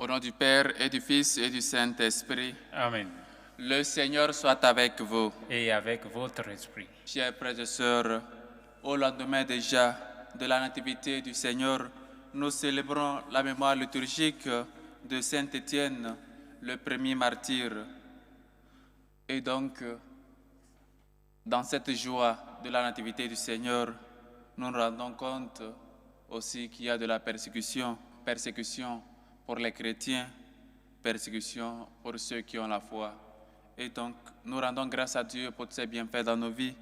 Au nom du Père et du Fils et du Saint-Esprit, Amen. le Seigneur soit avec vous. Et avec votre esprit. Chers frères et sœurs, au lendemain déjà de la Nativité du Seigneur, nous célébrons la mémoire liturgique de Saint Étienne, le premier martyr. Et donc, dans cette joie de la Nativité du Seigneur, nous nous rendons compte aussi qu'il y a de la persécution pour les chrétiens, persécution pour ceux qui ont la foi. Et donc, nous rendons grâce à Dieu pour ses bienfaits dans nos vies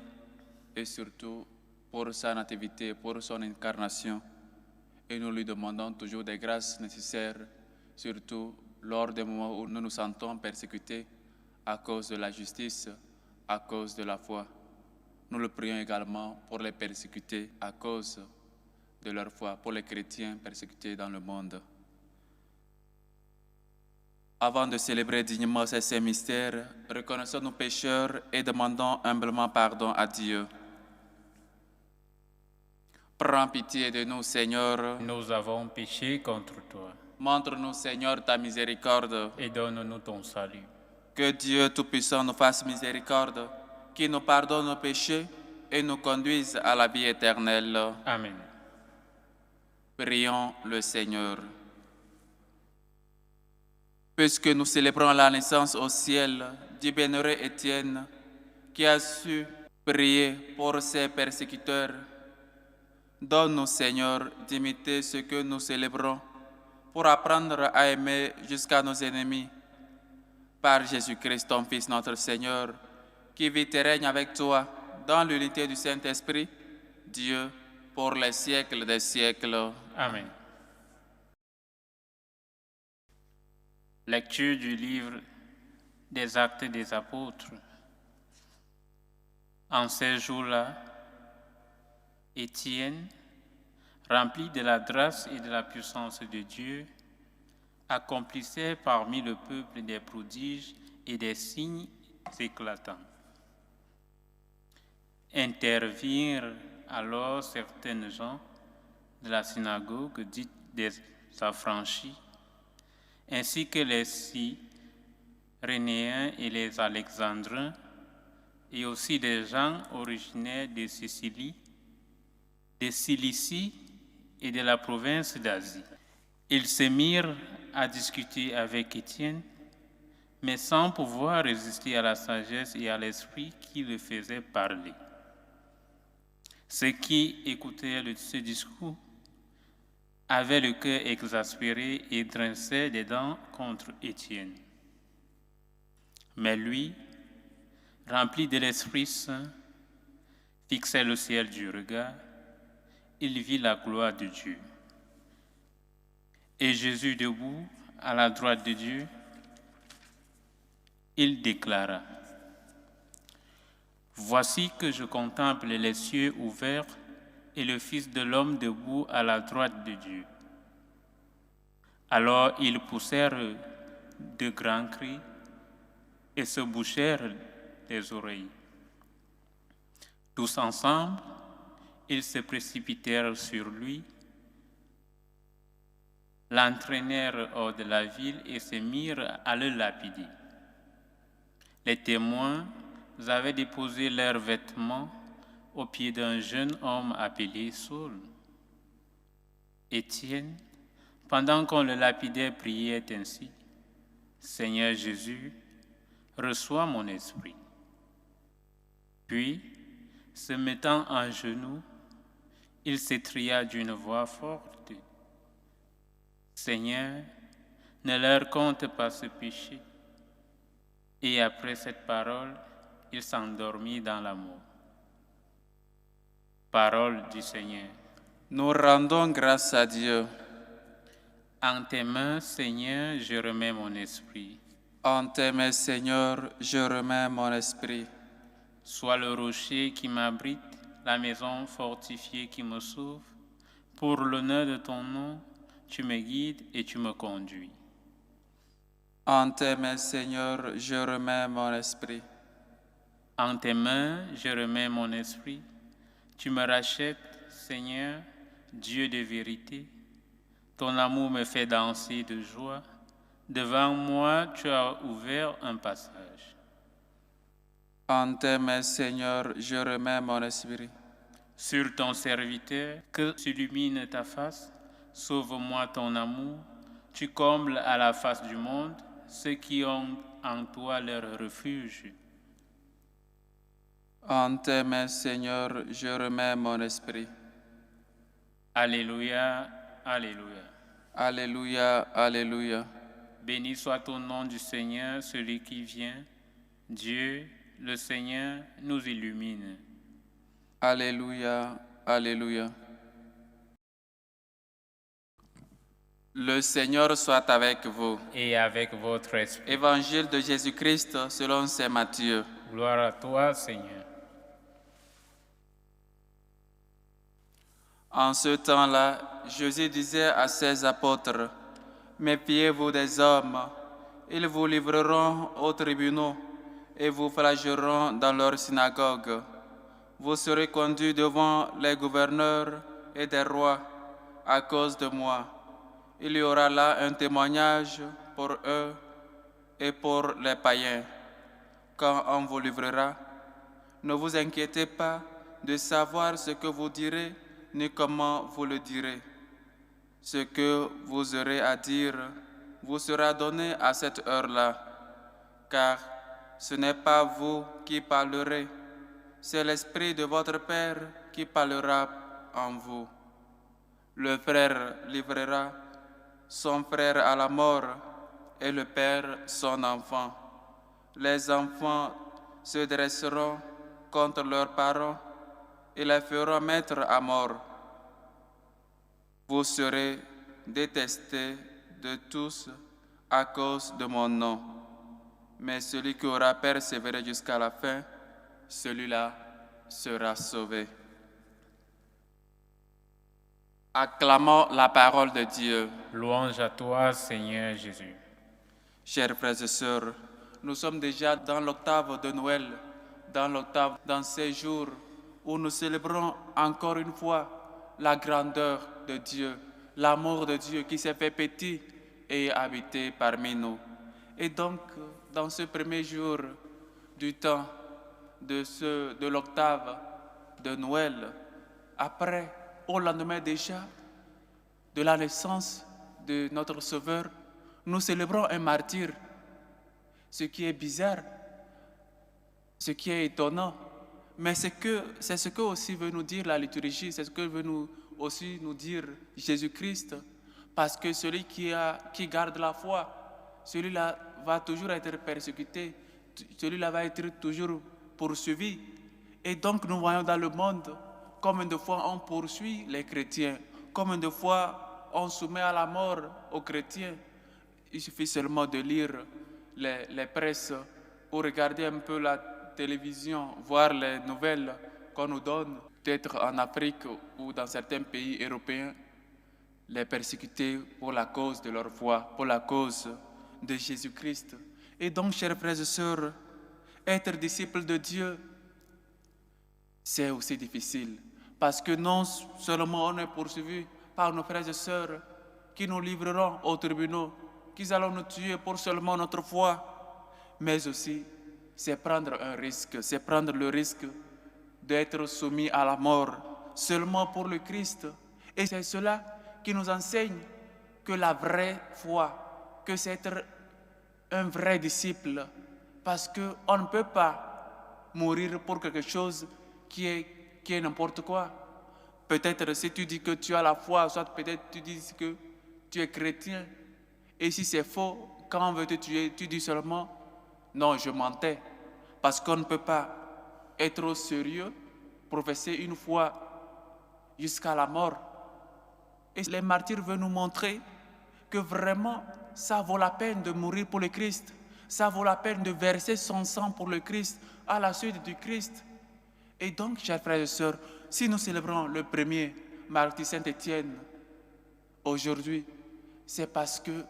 et surtout pour sa nativité, pour son incarnation. Et nous lui demandons toujours des grâces nécessaires, surtout lors des moments où nous nous sentons persécutés à cause de la justice, à cause de la foi. Nous le prions également pour les persécutés à cause de leur foi, pour les chrétiens persécutés dans le monde. Avant de célébrer dignement ces saints mystères, reconnaissons nos pécheurs et demandons humblement pardon à Dieu. Prends pitié de nous, Seigneur. Nous avons péché contre toi. Montre-nous, Seigneur, ta miséricorde. Et donne-nous ton salut. Que Dieu Tout-Puissant nous fasse miséricorde, qu'il nous pardonne nos péchés et nous conduise à la vie éternelle. Amen. Prions le Seigneur. Puisque nous célébrons la naissance au ciel du bienheureux Étienne, qui a su prier pour ses persécuteurs, donne-nous, Seigneur, d'imiter ce que nous célébrons pour apprendre à aimer jusqu'à nos ennemis. Par Jésus-Christ, ton Fils, notre Seigneur, qui vit et règne avec toi dans l'unité du Saint-Esprit, Dieu, pour les siècles des siècles. Amen. Lecture du livre des Actes des Apôtres. En ces jours-là, Étienne, rempli de la grâce et de la puissance de Dieu, accomplissait parmi le peuple des prodiges et des signes éclatants. Intervinrent alors certaines gens de la synagogue dite des Affranchis, ainsi que les Cyrénéens et les Alexandrins, et aussi des gens originaires de Sicile, de Cilicie et de la province d'Asie. Ils se mirent à discuter avec Étienne, mais sans pouvoir résister à la sagesse et à l'esprit qui le faisait parler. Ceux qui écoutaient ce discours avaient le cœur exaspéré et grinçaient des dents contre Étienne. Mais lui, rempli de l'Esprit Saint, fixait le ciel du regard, il vit la gloire de Dieu. Et Jésus debout à la droite de Dieu, il déclara: Voici que je contemple les cieux ouverts et le Fils de l'homme debout à la droite de Dieu. Alors ils poussèrent de grands cris et se bouchèrent les oreilles. Tous ensemble, ils se précipitèrent sur lui, l'entraînèrent hors de la ville et se mirent à le lapider. Les témoins avaient déposé leurs vêtements aux pieds d'un jeune homme appelé Saul. Étienne, pendant qu'on le lapidait, priait ainsi: Seigneur Jésus, reçois mon esprit. Puis, se mettant en genoux, il s'écria d'une voix forte: Seigneur, ne leur compte pas ce péché. Et après cette parole, il s'endormit dans la mort. Parole du Seigneur. Nous rendons grâce à Dieu. En tes mains, Seigneur, je remets mon esprit. En tes mains, Seigneur, je remets mon esprit. Sois le rocher qui m'abrite, la maison fortifiée qui me sauve. Pour l'honneur de ton nom, tu me guides et tu me conduis. En tes mains, Seigneur, je remets mon esprit. En tes mains, je remets mon esprit. Tu me rachètes, Seigneur, Dieu de vérité. Ton amour me fait danser de joie. Devant moi, tu as ouvert un passage. En tes mains, Seigneur, je remets mon esprit. Sur ton serviteur, que s'illumine ta face, sauve-moi ton amour. Tu combles à la face du monde ceux qui ont en toi leur refuge. En tes mains, Seigneur, je remets mon esprit. Alléluia, alléluia. Alléluia, alléluia. Béni soit ton nom du Seigneur, celui qui vient. Dieu, le Seigneur, nous illumine. Alléluia, alléluia. Le Seigneur soit avec vous. Et avec votre esprit. Évangile de Jésus-Christ selon saint Matthieu. Gloire à toi, Seigneur. En ce temps-là, Jésus disait à ses apôtres, « Méfiez-vous des hommes, ils vous livreront aux tribunaux et vous flagelleront dans leurs synagogues. Vous serez conduits devant les gouverneurs et des rois à cause de moi. Il y aura là un témoignage pour eux et pour les païens. Quand on vous livrera, ne vous inquiétez pas de savoir ce que vous direz ni comment vous le direz. Ce que vous aurez à dire vous sera donné à cette heure-là, car ce n'est pas vous qui parlerez, c'est l'Esprit de votre Père qui parlera en vous. Le frère livrera son frère à la mort et le père son enfant. Les enfants se dresseront contre leurs parents et les feront mettre à mort. Vous serez détestés de tous à cause de mon nom. Mais celui qui aura persévéré jusqu'à la fin, celui-là sera sauvé. Acclamons la parole de Dieu. Louange à toi, Seigneur Jésus. Chers frères et sœurs, nous sommes déjà dans l'octave de Noël, dans ces jours où nous célébrons encore une fois la grandeur de Dieu, l'amour de Dieu qui s'est fait petit et habité parmi nous. Et donc, dans ce premier jour du temps de l'octave de Noël, après, au lendemain déjà de la naissance de notre Sauveur, nous célébrons un martyr. Ce qui est bizarre, ce qui est étonnant, mais c'est ce que aussi veut nous dire la liturgie, c'est ce que veut aussi nous dire Jésus-Christ, parce que celui qui garde la foi, celui-là va toujours être persécuté, celui-là va être toujours poursuivi. Et donc nous voyons dans le monde combien de fois on poursuit les chrétiens, combien de fois on soumet à la mort aux chrétiens. Il suffit seulement de lire les presses ou regarder un peu la télévision, voir les nouvelles qu'on nous donne, peut-être en Afrique ou dans certains pays européens, les persécutés pour la cause de leur foi, pour la cause de Jésus-Christ. Et donc, chers frères et sœurs, être disciple de Dieu, c'est aussi difficile. Parce que non seulement on est poursuivi par nos frères et sœurs qui nous livreront aux tribunaux, qu'ils allons nous tuer pour seulement notre foi, mais aussi c'est prendre un risque, c'est prendre le risque d'être soumis à la mort seulement pour le Christ. Et c'est cela qui nous enseigne que la vraie foi, que c'est être un vrai disciple, parce qu'on ne peut pas mourir pour quelque chose qui est n'importe quoi. Peut-être si tu dis que tu as la foi, soit peut-être tu dis que tu es chrétien, et si c'est faux, quand on veut te tuer, tu dis seulement « Non, je mentais ». Parce qu'on ne peut pas être au sérieux, professer une foi jusqu'à la mort. Et les martyrs veulent nous montrer que vraiment, ça vaut la peine de mourir pour le Christ. Ça vaut la peine de verser son sang pour le Christ, à la suite du Christ. Et donc, chers frères et sœurs, si nous célébrons le premier martyr Saint-Étienne aujourd'hui, c'est parce que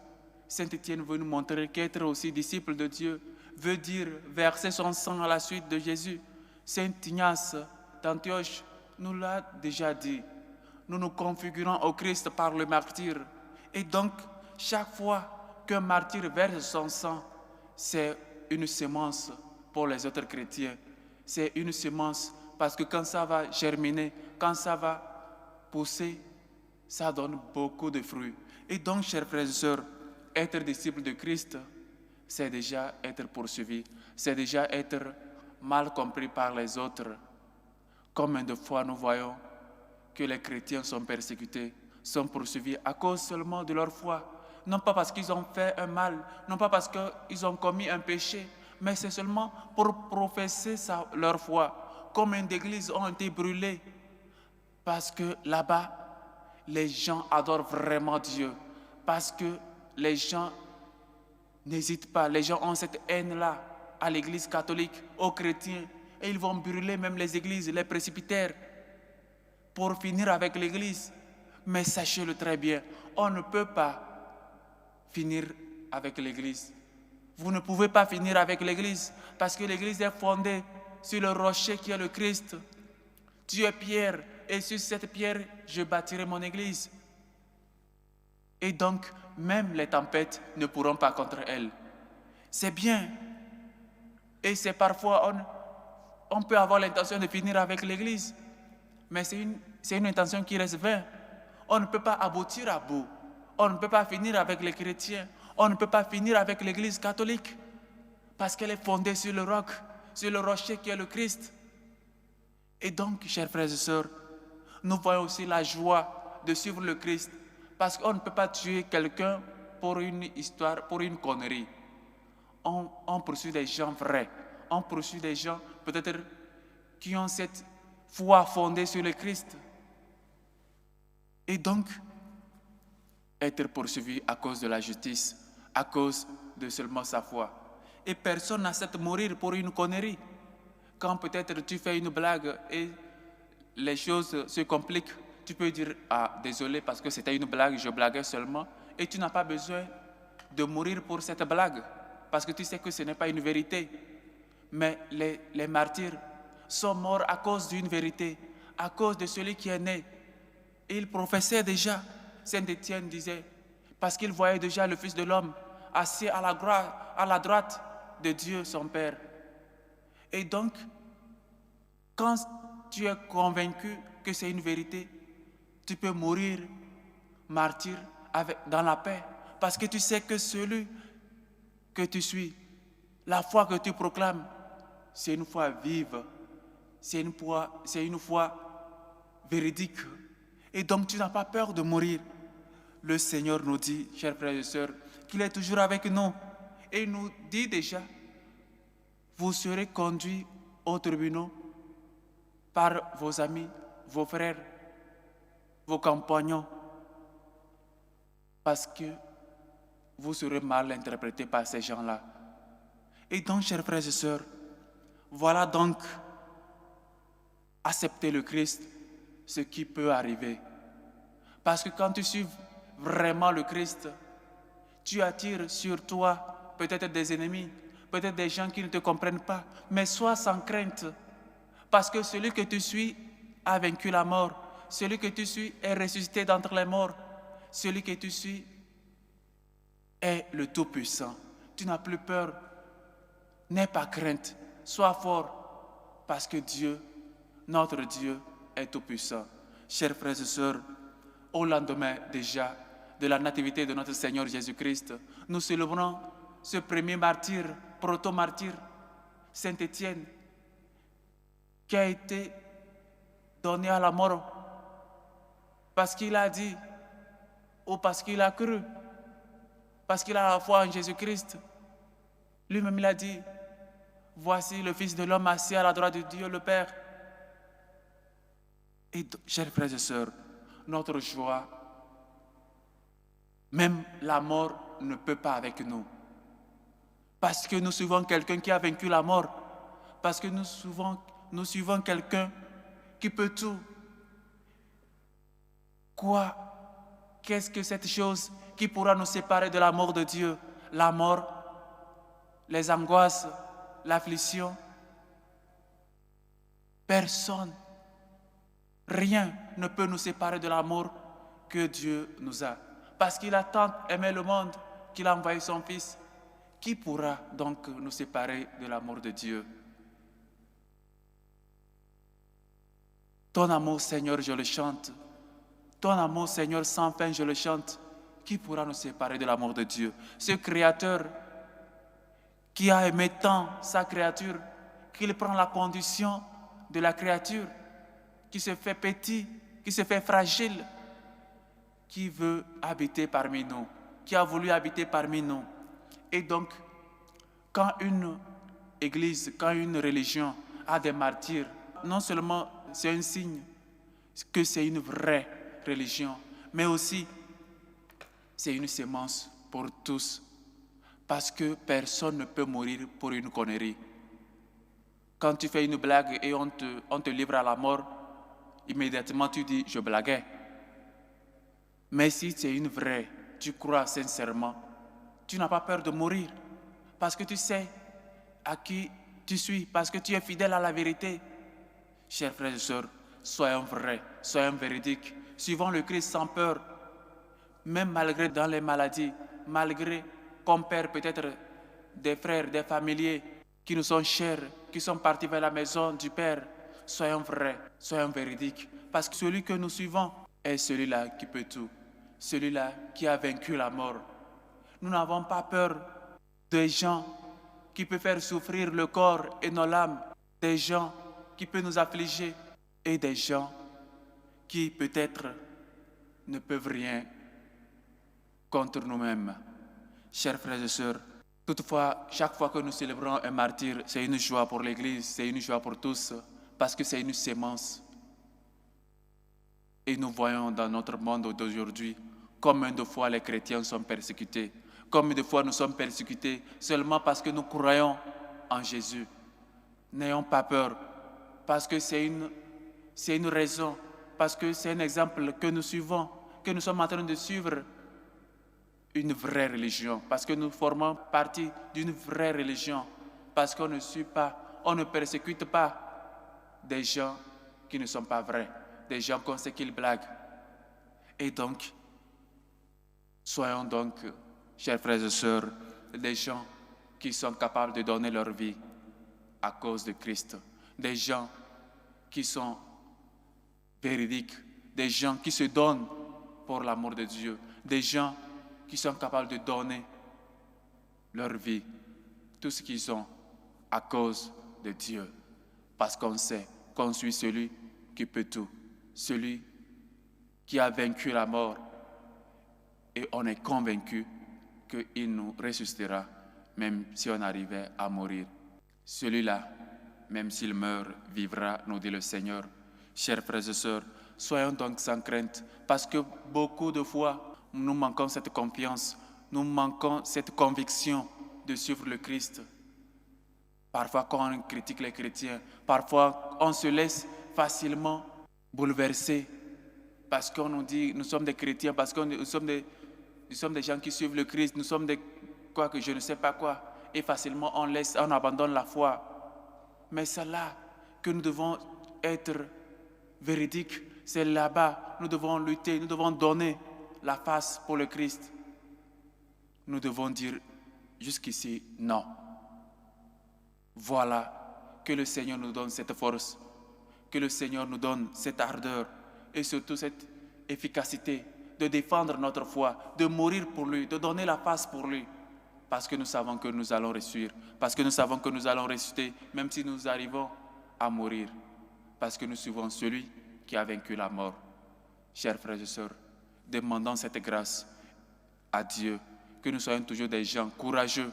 Saint-Étienne veut nous montrer qu'être aussi disciple de Dieu veut dire verser son sang à la suite de Jésus. Saint Ignace d'Antioche nous l'a déjà dit. Nous nous configurons au Christ par le martyre. Et donc, chaque fois qu'un martyr verse son sang, c'est une semence pour les autres chrétiens. C'est une semence parce que quand ça va germiner, quand ça va pousser, ça donne beaucoup de fruits. Et donc, chers frères et sœurs, être disciple de Christ, c'est déjà être poursuivi, c'est déjà être mal compris par les autres. Combien de fois nous voyons que les chrétiens sont persécutés, sont poursuivis à cause seulement de leur foi. Non pas parce qu'ils ont fait un mal, non pas parce qu'ils ont commis un péché, mais c'est seulement pour professer leur foi. Combien d'églises ont été brûlées parce que là-bas, les gens adorent vraiment Dieu, parce que les gens n'hésitent pas, les gens ont cette haine-là à l'église catholique, aux chrétiens, et ils vont brûler même les églises, les presbytères, pour finir avec l'église. Mais sachez-le très bien, on ne peut pas finir avec l'église. Vous ne pouvez pas finir avec l'église, parce que l'église est fondée sur le rocher qui est le Christ. Tu es pierre, et sur cette pierre, je bâtirai mon église. Et donc, même les tempêtes ne pourront pas contre elle. C'est bien. Et c'est parfois, on peut avoir l'intention de finir avec l'église, mais c'est une intention qui reste vaine. On ne peut pas aboutir à bout. On ne peut pas finir avec les chrétiens. On ne peut pas finir avec l'église catholique, parce qu'elle est fondée sur le roc, sur le rocher qui est le Christ. Et donc, chers frères et sœurs, nous voyons aussi la joie de suivre le Christ, parce qu'on ne peut pas tuer quelqu'un pour une histoire, pour une connerie. On poursuit des gens vrais. On poursuit des gens peut-être qui ont cette foi fondée sur le Christ. Et donc, être poursuivi à cause de la justice, à cause de seulement sa foi. Et personne n'accepte mourir pour une connerie. Quand peut-être tu fais une blague et les choses se compliquent, tu peux dire « Ah, désolé parce que c'était une blague, je blaguais seulement. » Et tu n'as pas besoin de mourir pour cette blague, parce que tu sais que ce n'est pas une vérité. Mais les martyrs sont morts à cause d'une vérité, à cause de celui qui est né. Et ils professaient déjà. Saint Étienne disait, parce qu'il voyait déjà le Fils de l'homme assis à la droite de Dieu, son Père. Et donc, quand tu es convaincu que c'est une vérité, tu peux mourir martyr dans la paix, parce que tu sais que celui que tu suis, la foi que tu proclames, c'est une foi vive, c'est une foi véridique. Et donc tu n'as pas peur de mourir. Le Seigneur nous dit, chers frères et sœurs, qu'il est toujours avec nous. Et il nous dit déjà, vous serez conduits au tribunal par vos amis, vos frères, vos compagnons, parce que vous serez mal interprétés par ces gens-là. Et donc, chers frères et sœurs, voilà donc, accepter le Christ, ce qui peut arriver. Parce que quand tu suis vraiment le Christ, tu attires sur toi peut-être des ennemis, peut-être des gens qui ne te comprennent pas, mais sois sans crainte, parce que celui que tu suis a vaincu la mort, celui que tu suis est ressuscité d'entre les morts, celui que tu suis est le Tout-Puissant. Tu n'as plus peur, n'aie pas crainte, sois fort, parce que Dieu, notre Dieu, est Tout-Puissant. Chers frères et sœurs, au lendemain déjà de la nativité de notre Seigneur Jésus-Christ, nous célébrons ce premier martyr, proto-martyr, Saint Étienne, qui a été donné à la mort parce qu'il a dit, ou parce qu'il a cru, parce qu'il a la foi en Jésus-Christ. Lui-même, il a dit, voici le Fils de l'homme assis à la droite de Dieu le Père. Et chers frères et sœurs, notre joie, même la mort ne peut pas avec nous. Parce que nous suivons quelqu'un qui a vaincu la mort. Parce que nous suivons quelqu'un qui peut tout. Quoi? Qu'est-ce que cette chose qui pourra nous séparer de l'amour de Dieu? La mort, les angoisses, l'affliction. Personne, rien ne peut nous séparer de l'amour que Dieu nous a. Parce qu'il a tant aimé le monde qu'il a envoyé son Fils, qui pourra donc nous séparer de l'amour de Dieu? Ton amour, Seigneur, je le chante. Ton amour, Seigneur, sans fin, je le chante. Qui pourra nous séparer de l'amour de Dieu? Ce Créateur qui a aimé tant sa créature, qu'il prend la condition de la créature, qui se fait petit, qui se fait fragile, qui veut habiter parmi nous, qui a voulu habiter parmi nous. Et donc, quand une église, quand une religion a des martyrs, non seulement c'est un signe que c'est une vraie religion, mais aussi c'est une sémence pour tous. Parce que personne ne peut mourir pour une connerie. Quand tu fais une blague et on te livre à la mort, immédiatement tu dis « je blaguais ». Mais si c'est une vraie, tu crois sincèrement, tu n'as pas peur de mourir. Parce que tu sais à qui tu suis, parce que tu es fidèle à la vérité. Chers frères et sœurs, soyons vrais, soyons véridiques, suivons le Christ sans peur, même malgré dans les maladies, malgré qu'on perd peut-être des frères, des familiers qui nous sont chers, qui sont partis vers la maison du Père. Soyons vrais, soyons véridiques, parce que celui que nous suivons est celui-là qui peut tout, celui-là qui a vaincu la mort. Nous n'avons pas peur des gens qui peuvent faire souffrir le corps et nos âmes, des gens qui peuvent nous affliger et des gens qui peut-être ne peuvent rien contre nous-mêmes. Chers frères et sœurs, toutefois, chaque fois que nous célébrons un martyr, c'est une joie pour l'Église, c'est une joie pour tous, parce que c'est une sémence. Et nous voyons dans notre monde d'aujourd'hui combien de fois les chrétiens sont persécutés, combien de fois nous sommes persécutés seulement parce que nous croyons en Jésus. N'ayons pas peur, parce que c'est une raison, parce que c'est un exemple que nous suivons, que nous sommes en train de suivre une vraie religion, parce que nous formons partie d'une vraie religion, parce qu'on ne suit pas, on ne persécute pas des gens qui ne sont pas vrais, des gens qu'on sait qu'ils blaguent. Et donc, soyons donc, chers frères et sœurs, des gens qui sont capables de donner leur vie à cause de Christ, des gens qui sont véridiques, des gens qui se donnent pour l'amour de Dieu, des gens qui sont capables de donner leur vie, tout ce qu'ils ont à cause de Dieu, parce qu'on sait qu'on suit celui qui peut tout, celui qui a vaincu la mort, et on est convaincu qu'il nous ressuscitera, même si on arrivait à mourir. Celui-là, même s'il meurt, vivra, nous dit le Seigneur. Chers frères et sœurs, soyons donc sans crainte, parce que beaucoup de fois, nous manquons cette confiance, nous manquons cette conviction de suivre le Christ. Parfois, quand on critique les chrétiens, parfois, on se laisse facilement bouleverser parce qu'on nous dit nous sommes des chrétiens, parce que nous sommes des gens qui suivent le Christ, nous sommes des quoi que je ne sais pas quoi, et facilement on abandonne la foi. Mais c'est là que nous devons être véridiques, c'est là-bas, nous devons lutter, nous devons donner la face pour le Christ. Nous devons dire jusqu'ici non. Voilà, que le Seigneur nous donne cette force, que le Seigneur nous donne cette ardeur et surtout cette efficacité de défendre notre foi, de mourir pour lui, de donner la face pour lui, parce que nous savons que nous allons ressusciter, parce que nous savons que nous allons ressusciter, même si nous arrivons à mourir, parce que nous suivons celui qui a vaincu la mort. Chers frères et sœurs, demandons cette grâce à Dieu, que nous soyons toujours des gens courageux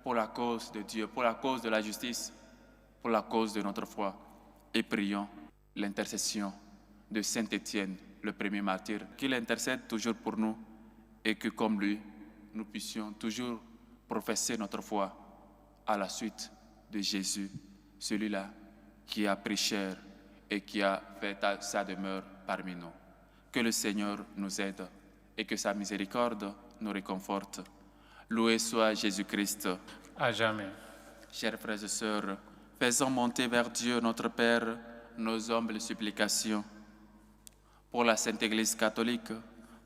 pour la cause de Dieu, pour la cause de la justice, pour la cause de notre foi. Et prions l'intercession de Saint Étienne, le premier martyr, qu'il intercède toujours pour nous et que comme lui, nous puissions toujours professer notre foi à la suite de Jésus, celui-là qui a pris chair et qui a fait sa demeure parmi nous. Que le Seigneur nous aide et que sa miséricorde nous réconforte. Loué soit Jésus-Christ. À jamais. Chers frères et sœurs, faisons monter vers Dieu notre Père nos humbles supplications pour la Sainte Église catholique,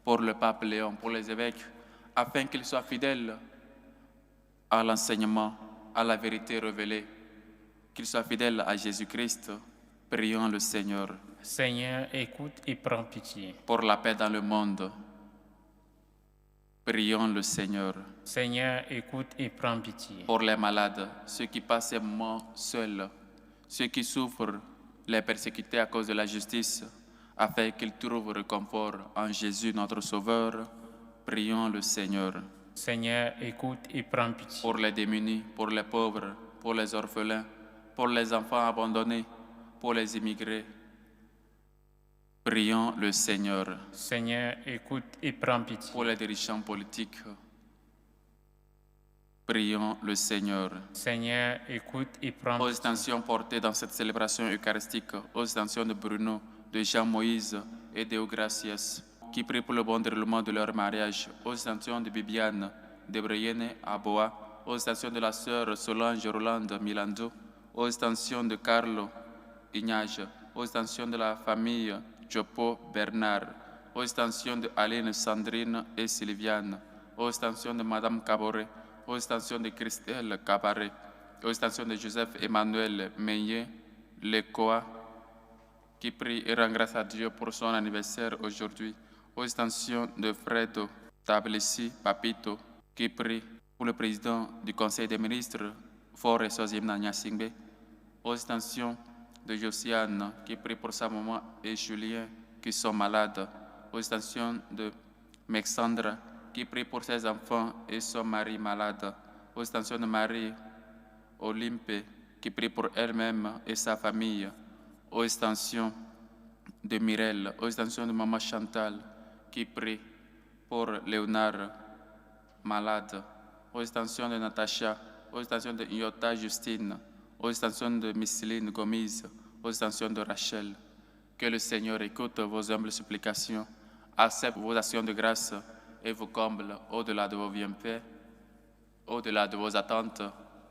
pour le pape Léon, pour les évêques, afin qu'ils soient fidèles à l'enseignement, à la vérité révélée, qu'ils soient fidèles à Jésus-Christ. Prions le Seigneur. Seigneur, écoute et prends pitié. Pour la paix dans le monde, prions le Seigneur. Seigneur, écoute et prends pitié. Pour les malades, ceux qui passent ces moments seuls, ceux qui souffrent les persécutés à cause de la justice, afin qu'ils trouvent réconfort en Jésus notre Sauveur, prions le Seigneur. Seigneur, écoute et prends pitié. Pour les démunis, pour les pauvres, pour les orphelins, pour les enfants abandonnés, pour les immigrés, prions le Seigneur. Seigneur, écoute et prends pitié. Pour les dirigeants politiques, prions le Seigneur. Seigneur, écoute et prends Aux pitié. intentions portées dans cette célébration eucharistique, aux intentions de Bruno, de Jean-Moïse et de Gracias, qui prient pour le bon déroulement de leur mariage, aux intentions de Bibiane, de Brienne Aboa, aux intentions de la sœur Solange Rolande Milando, aux intentions de Carlo Ignage, aux intentions de la famille Jopo Bernard, aux intentions de Aline Sandrine et Sylviane, aux intentions de Madame Caboret, aux intentions de Christelle Cabaret, aux intentions de Joseph Emmanuel Meillet Lecoa, qui prie et rend grâce à Dieu pour son anniversaire aujourd'hui, aux intentions de Fredo Tablessi Papito, qui prie pour le président du Conseil des ministres, Faure Sozimna Nyasingbe, aux intentions de Josiane, qui prie pour sa maman et Julien, qui sont malades, aux intentions de Mexandra, qui prie pour ses enfants et son mari malade, aux intentions de Marie Olympe, qui prie pour elle-même et sa famille, aux extensions de Mirelle, aux extensions de Maman Chantal, qui prie pour Léonard, malade, aux extensions de Natacha, aux extensions de Iota Justine, aux extensions de Micheline Gomise, aux extensions de Rachel. Que le Seigneur écoute vos humbles supplications, accepte vos actions de grâce et vous comble au-delà de vos bienfaits, au-delà de vos attentes.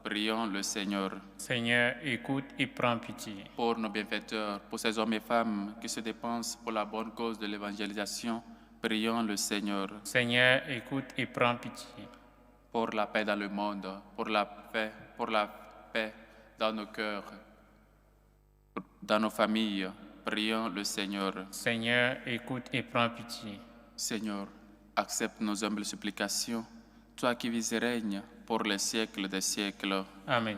Prions le Seigneur. Seigneur, écoute et prends pitié. Pour nos bienfaiteurs, pour ces hommes et femmes qui se dépensent pour la bonne cause de l'évangélisation, prions le Seigneur. Seigneur, écoute et prends pitié. Pour la paix dans le monde, pour la paix dans nos cœurs, dans nos familles, prions le Seigneur. Seigneur, écoute et prends pitié. Seigneur, accepte nos humbles supplications, toi qui vis et règnes pour les siècles des siècles. Amen.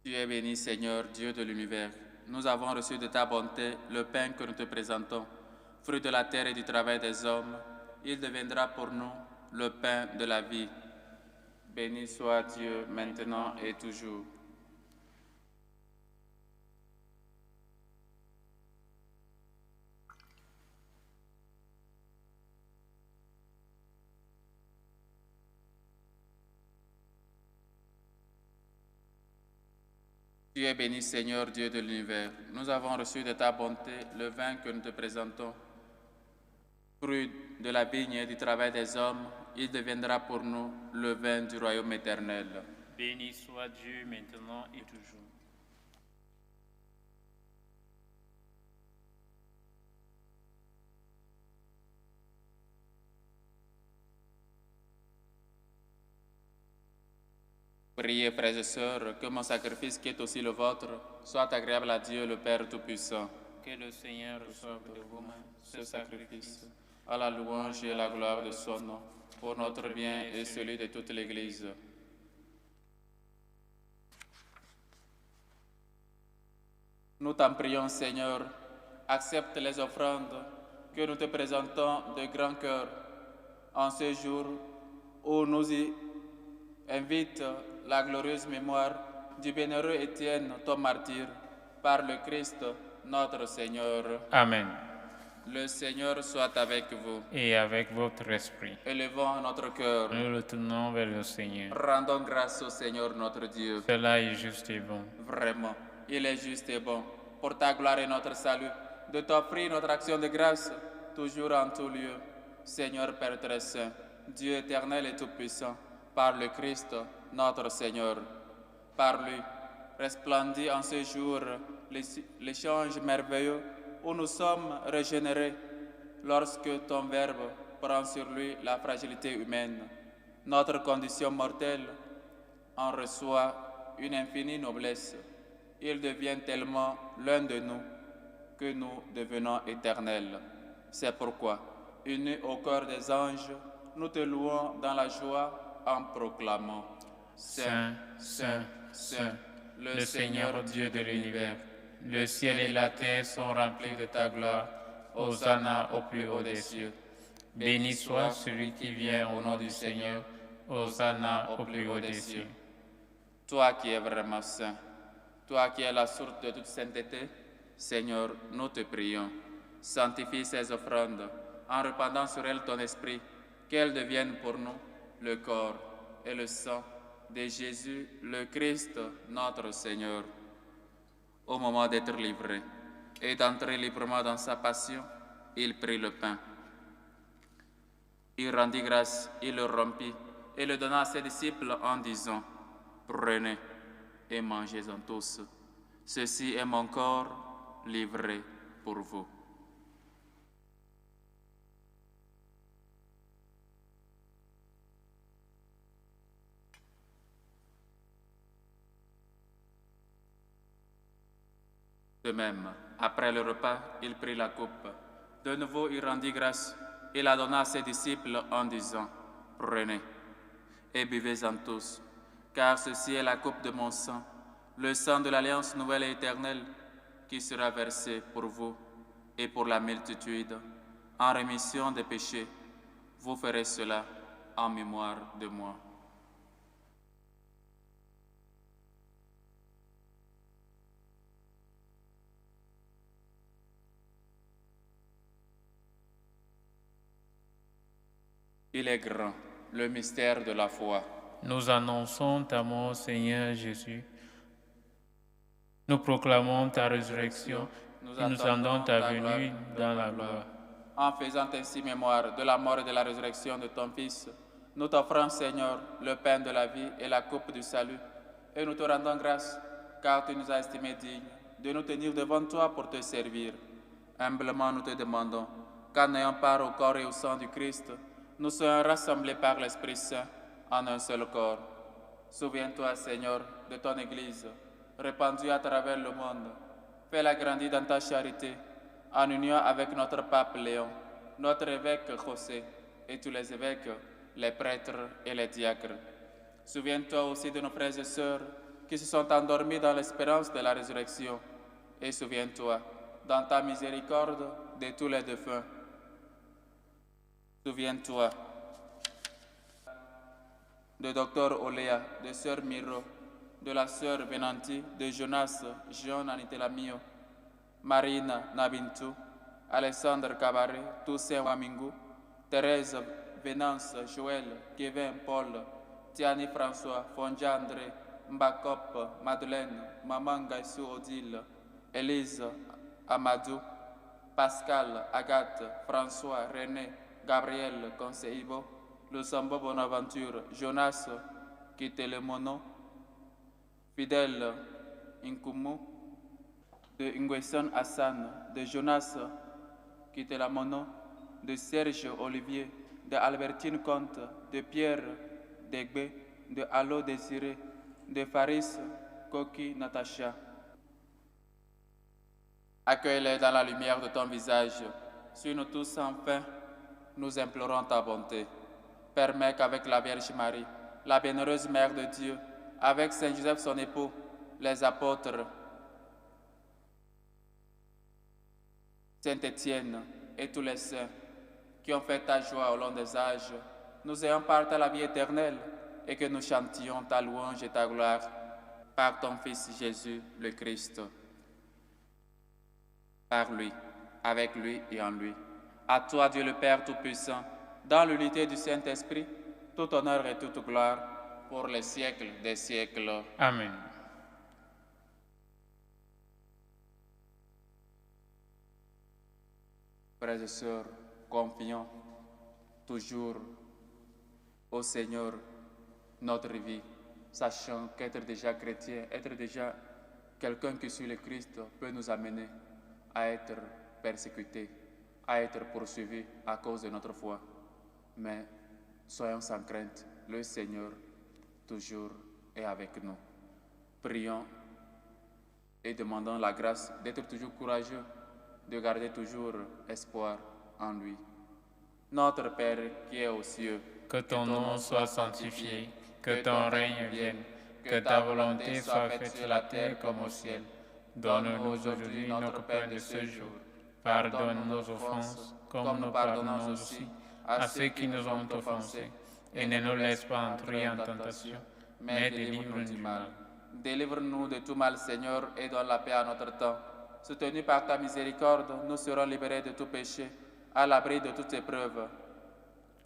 Tu es béni, Seigneur, Dieu de l'univers. Nous avons reçu de ta bonté le pain que nous te présentons, fruit de la terre et du travail des hommes. Il deviendra pour nous le pain de la vie. Béni soit Dieu maintenant et toujours. Tu es béni, Seigneur, Dieu de l'univers. Nous avons reçu de ta bonté le vin que nous te présentons. Fruit de la vigne et du travail des hommes, il deviendra pour nous le vin du royaume éternel. Béni soit Dieu maintenant et toujours. Priez, frères et sœurs, que mon sacrifice, qui est aussi le vôtre, soit agréable à Dieu le Père Tout-Puissant. Que le Seigneur reçoive de vos mains Ce sacrifice, à la louange et à la gloire de son nom, pour notre bien et celui de toute l'Église. Nous t'en prions, Seigneur, accepte les offrandes que nous te présentons de grand cœur en ce jour où nous y invite la glorieuse mémoire du bienheureux Étienne, ton martyr, par le Christ notre Seigneur. Amen. Le Seigneur soit avec vous. et avec votre esprit. Élevons notre cœur. Nous le tournons vers le Seigneur. Rendons grâce au Seigneur notre Dieu. Cela est juste et bon. Vraiment, il est juste et bon, pour ta gloire et notre salut, de t'offrir notre action de grâce, toujours en tout lieu. Seigneur Père très saint, Dieu éternel et tout-puissant, par le Christ, notre Seigneur. Par lui, resplendit en ce jour l'échange merveilleux où nous sommes régénérés, lorsque ton Verbe prend sur lui la fragilité humaine. Notre condition mortelle en reçoit une infinie noblesse. Il devient tellement l'un de nous que nous devenons éternels. C'est pourquoi, unis au cœur des anges, nous te louons dans la joie en proclamant: Saint, Saint, Saint, le Seigneur Dieu de l'univers. Le ciel et la terre sont remplis de ta gloire. Hosanna au plus haut des cieux. Béni soit celui qui vient au nom du Seigneur. Hosanna au plus haut des cieux. Toi qui es vraiment saint, toi qui es la source de toute sainteté, Seigneur, nous te prions. Sanctifie ces offrandes en répandant sur elles ton esprit, qu'elles deviennent pour nous le corps et le sang de Jésus, le Christ, notre Seigneur. Au moment d'être livré et d'entrer librement dans sa passion, il prit le pain. Il rendit grâce, il le rompit et le donna à ses disciples en disant: Prenez et mangez-en tous. Ceci est mon corps livré pour vous. De même, après le repas, il prit la coupe. De nouveau, il rendit grâce. Il la donna à ses disciples en disant: Prenez et buvez-en tous, car ceci est la coupe de mon sang, le sang de l'alliance nouvelle et éternelle, qui sera versé pour vous et pour la multitude, en rémission des péchés. Vous ferez cela en mémoire de moi. Il est grand, le mystère de la foi. Nous annonçons ta mort, Seigneur Jésus. Nous proclamons ta résurrection et nous attendons ta venue dans la gloire. En faisant ainsi mémoire de la mort et de la résurrection de ton Fils, nous t'offrons, Seigneur, le pain de la vie et la coupe du salut, et nous te rendons grâce, car tu nous as estimés dignes de nous tenir devant toi pour te servir. Humblement, nous te demandons qu'en ayant part au corps et au sang du Christ, nous soyons rassemblés par l'Esprit Saint en un seul corps. Souviens-toi, Seigneur, de ton Église, répandue à travers le monde. Fais-la grandir dans ta charité, en union avec notre pape Léon, notre évêque José et tous les évêques, les prêtres et les diacres. Souviens-toi aussi de nos frères et sœurs qui se sont endormis dans l'espérance de la résurrection. Et souviens-toi, dans ta miséricorde, de tous les défunts. Souviens-toi de Dr Oléa, de Sœur Miro, de la Sœur Venanti, de Jonas, Jean Anitelamio, Marina Nabintu, Alessandre Cabaret, Toussaint Wamingu, Thérèse, Venance, Joël, Kevin, Paul, Tiani François, Fonja André, Mbakop, Madeleine, Maman Gaïsou Odile, Élise, Amadou, Pascal, Agathe, François, René, Gabriel, Conseibo, Lusambo Bonaventure, Jonas, Kitelemono, Fidèle, Inkumu, de Nguesson Hassan, de Jonas, Kitelamono, de Serge Olivier, de Albertine Comte, de Pierre Degbe, de Allo Désiré, de Faris, Koki Natacha. Accueille-les dans la lumière de ton visage. Suis-nous tous enfin, nous implorons ta bonté. Permets qu'avec la Vierge Marie, la bienheureuse Mère de Dieu, avec Saint Joseph son époux, les apôtres, Saint Étienne et tous les saints qui ont fait ta joie au long des âges, nous ayons part à la vie éternelle et que nous chantions ta louange et ta gloire par ton Fils Jésus le Christ. Par lui, avec lui et en lui. À toi, Dieu le Père Tout-Puissant, dans l'unité du Saint-Esprit, tout honneur et toute gloire, pour les siècles des siècles. Amen. Frères et sœurs, confions toujours au Seigneur notre vie, sachant qu'être déjà chrétien, être déjà quelqu'un qui suit le Christ peut nous amener à être persécutés, à être poursuivis à cause de notre foi. Mais soyons sans crainte, le Seigneur toujours est avec nous. Prions et demandons la grâce d'être toujours courageux, de garder toujours espoir en lui. Notre Père qui est aux cieux, que ton nom soit sanctifié, que ton règne vienne, que ta volonté soit faite sur la terre comme au ciel. Donne-nous aujourd'hui notre pain de ce jour. Pardonne nos offenses, comme nous pardonnons aussi à ceux qui nous ont offensés. Et ne nous laisse pas entrer en tentation, mais délivre-nous du mal. Délivre-nous de tout mal, Seigneur, et donne la paix à notre temps. Soutenus par ta miséricorde, nous serons libérés de tout péché, à l'abri de toute épreuve.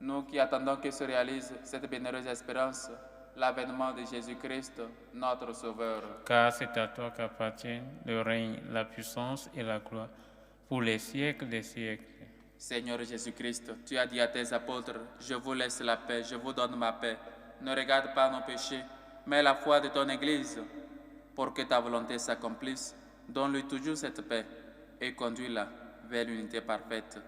Nous qui attendons que se réalise cette bienheureuse espérance, l'avènement de Jésus-Christ, notre Sauveur. Car c'est à toi qu'appartiennent le règne, la puissance et la gloire, pour les siècles des siècles. Seigneur Jésus-Christ, tu as dit à tes apôtres, je vous laisse la paix, je vous donne ma paix. Ne regarde pas nos péchés, mais la foi de ton Église. Pour que ta volonté s'accomplisse, donne-lui toujours cette paix et conduis-la vers l'unité parfaite.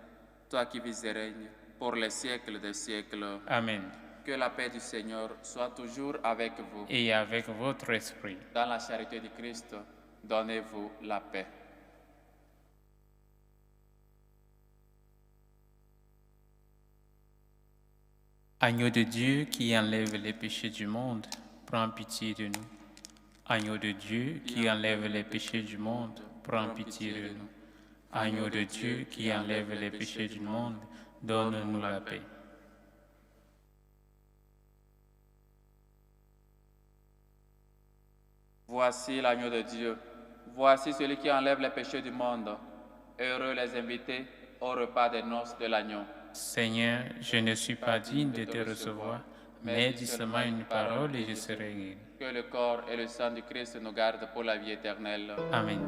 Toi qui vis et règnes pour les siècles des siècles. Amen. Que la paix du Seigneur soit toujours avec vous. Et avec votre esprit. Dans la charité du Christ, donnez-vous la paix. Agneau de Dieu qui enlève les péchés du monde, prends pitié de nous. Agneau de Dieu qui enlève les péchés du monde, prends pitié de nous. Agneau de Dieu qui enlève les péchés du monde, donne-nous la paix. Voici l'agneau de Dieu. Voici celui qui enlève les péchés du monde. Heureux les invités au repas des noces de l'agneau. Seigneur, je ne suis pas digne de te recevoir, mais dis seulement une parole et je serai guéri. Que le corps et le sang du Christ nous gardent pour la vie éternelle. Amen.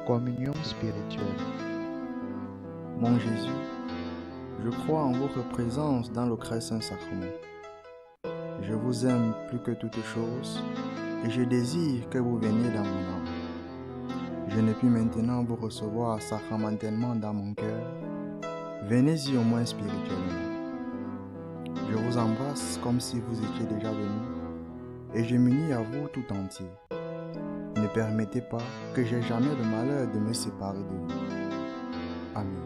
Communion spirituelle. Mon Jésus, je crois en votre présence dans le très saint sacrement. Je vous aime plus que toute chose et je désire que vous veniez dans mon âme. Je ne puis maintenant vous recevoir sacramentellement dans mon cœur. Venez-y au moins spirituellement. Je vous embrasse comme si vous étiez déjà venu et je m'unis à vous tout entier. Ne permettez pas que j'aie jamais le malheur de me séparer de vous. Amen.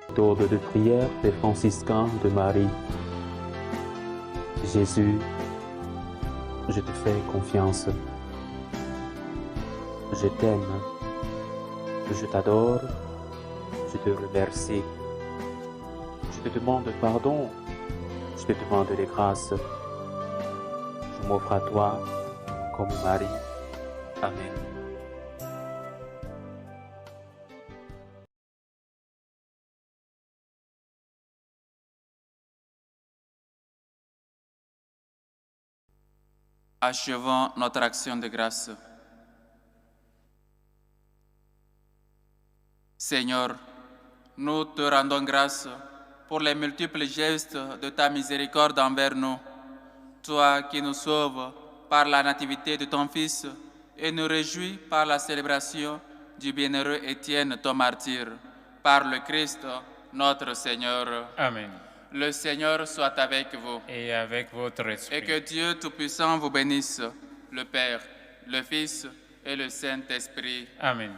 Méthode de prière des franciscains de Marie. Jésus, je te fais confiance. Je t'aime. Je t'adore. Je te remercie. Je te demande pardon. Je te demande des grâces. Je m'offre à toi comme Marie. Amen. Achevons notre action de grâce. Seigneur, nous te rendons grâce pour les multiples gestes de ta miséricorde envers nous. Toi qui nous sauves par la nativité de ton Fils et nous réjouis par la célébration du bienheureux Étienne, ton martyr, par le Christ, notre Seigneur. Amen. Le Seigneur soit avec vous. Et avec votre esprit. Et que Dieu Tout-Puissant vous bénisse, le Père, le Fils et le Saint-Esprit. Amen.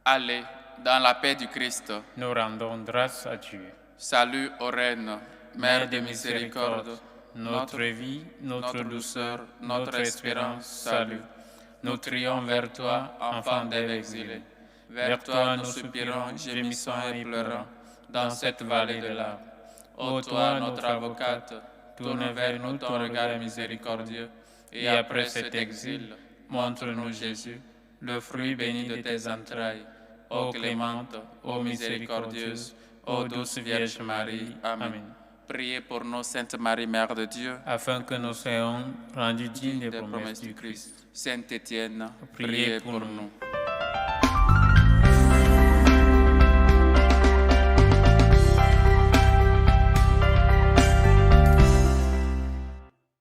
Allez dans la paix du Christ. Nous rendons grâce à Dieu. Salut aux reines, Mère de miséricorde, notre vie, notre douceur, notre espérance, salut. Nous crions vers toi, enfant d'Ève exilé. Vers toi nous soupirons, gémissons et pleurons, dans cette vallée de larmes. Ô toi, notre avocate, tourne vers nous ton regard miséricordieux, et après cet exil, montre-nous Jésus, le fruit béni de tes entrailles. Ô clémente, ô miséricordieuse, ô douce Vierge Marie. Amen. Priez pour nous, Sainte Marie, Mère de Dieu, afin que nous soyons rendus dignes des promesses du Christ. Saint Étienne, Priez pour nous.